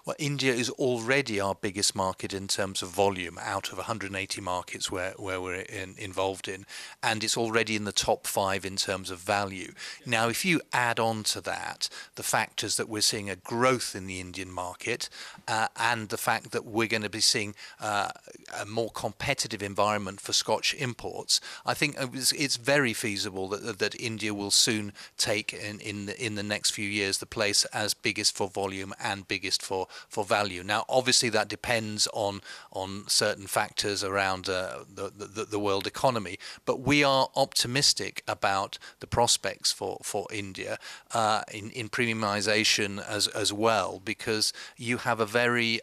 Well, India is already our biggest market in terms of volume out of 180 markets where we're involved in, and it's already in the top five in terms of value. Now, if you add on to that the factors that we're seeing a growth in the Indian market and the fact that we're going to be seeing a more competitive environment for Scotch imports, I think it's very feasible that India will soon take in the next few years the place as biggest for volume and biggest for value. Now, obviously, that depends on certain factors around the world economy, but we are optimistic about the prospects for India in premiumisation as well, because you have a very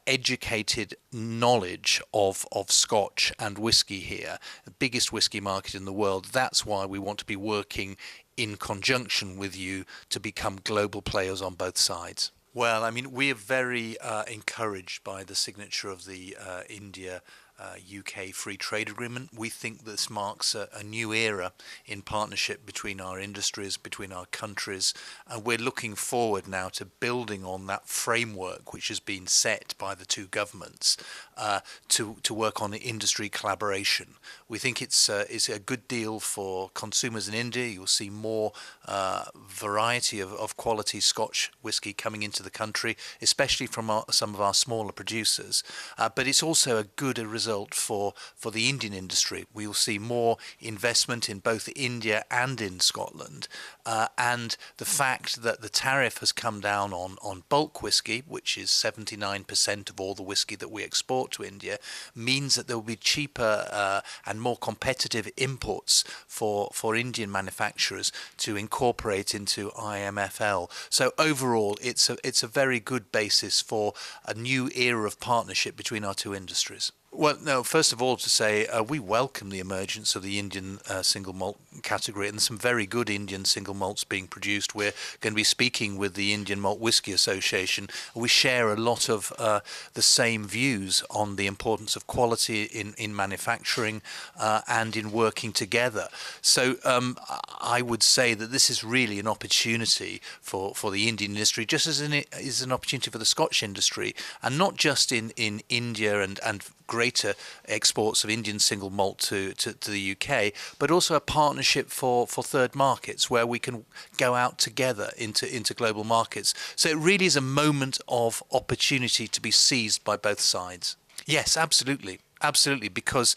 educated knowledge of Scotch and whisky here, the biggest whisky market in the world. That's why we want to be working in conjunction with you to become global players on both sides. Well, I mean, we are very encouraged by the signature of the India-UK Free Trade Agreement. We think this marks a new era in partnership between our industries, between our countries, and we're looking forward now to building on that framework which has been set by the two governments to work on industry collaboration. We think it's a good deal for consumers in India. You'll see more variety of quality Scotch whisky coming into the country, especially from some of our smaller producers. But it's also a good result for the Indian industry. We will see more investment in both India and in Scotland. And the fact that the tariff has come down on bulk whisky, which is 79% of all the whisky that we export to India, means that there will be cheaper and more competitive imports for Indian manufacturers to incorporate into IMFL. So overall, it's a very good basis for a new era of partnership between our two industries. Well, no, first of all to say we welcome the emergence of the Indian single malt category and some very good Indian single malts being produced. We're going to be speaking with the Indian Malt Whisky Association. We share a lot of the same views on the importance of quality in manufacturing and in working together. So I would say that this is really an opportunity for the Indian industry, just as it is an opportunity for the Scotch industry, and not just in India and greater exports of Indian single malt to the UK, but also a partnership for third markets where we can go out together into global markets. So it really is a moment of opportunity to be seized by both sides. Yes, absolutely. Absolutely, because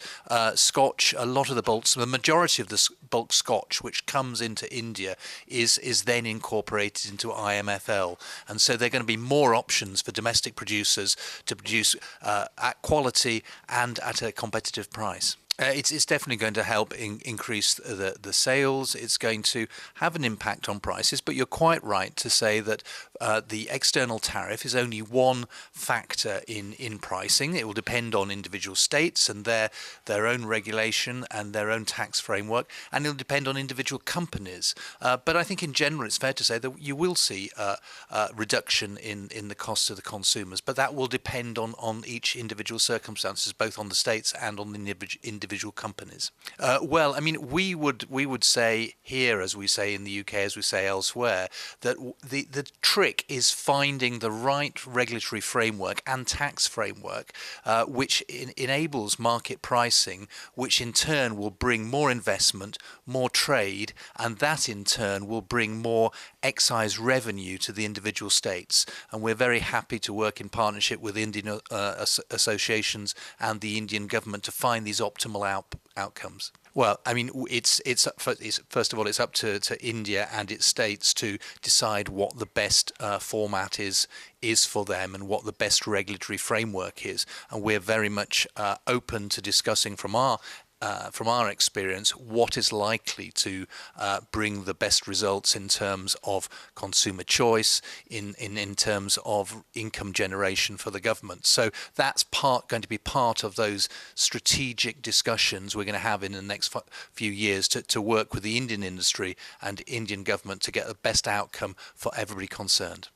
Scotch, a lot of the majority of the bulk Scotch which comes into India is then incorporated into IMFL, and so there are going to be more options for domestic producers to produce at quality and at a competitive price. It's definitely going to help increase the sales. It's going to have an impact on prices, but you're quite right to say that the external tariff is only one factor in pricing. It will depend on individual states and their own regulation and their own tax framework, and it'll depend on individual companies. But I think in general it's fair to say that you will see a reduction in the cost to the consumers, but that will depend on each individual circumstances, both on the states and on the individual companies. Well, I mean, we would say here, as we say in the UK, as we say elsewhere, that the trick is finding the right regulatory framework and tax framework which enables market pricing, which in turn will bring more investment, more trade, and that in turn will bring more excise revenue to the individual states. And we're very happy to work in partnership with Indian associations and the Indian government to find these optimal outcomes. Well, I mean, it's first of all, it's up to India and its states to decide what the best format is for them and what the best regulatory framework is. And we're very much open to discussing from our experience what is likely to bring the best results in terms of consumer choice, in terms of income generation for the government. So that's going to be part of those strategic discussions we're going to have in the next few years to work with the Indian industry and Indian government to get the best outcome for everybody concerned.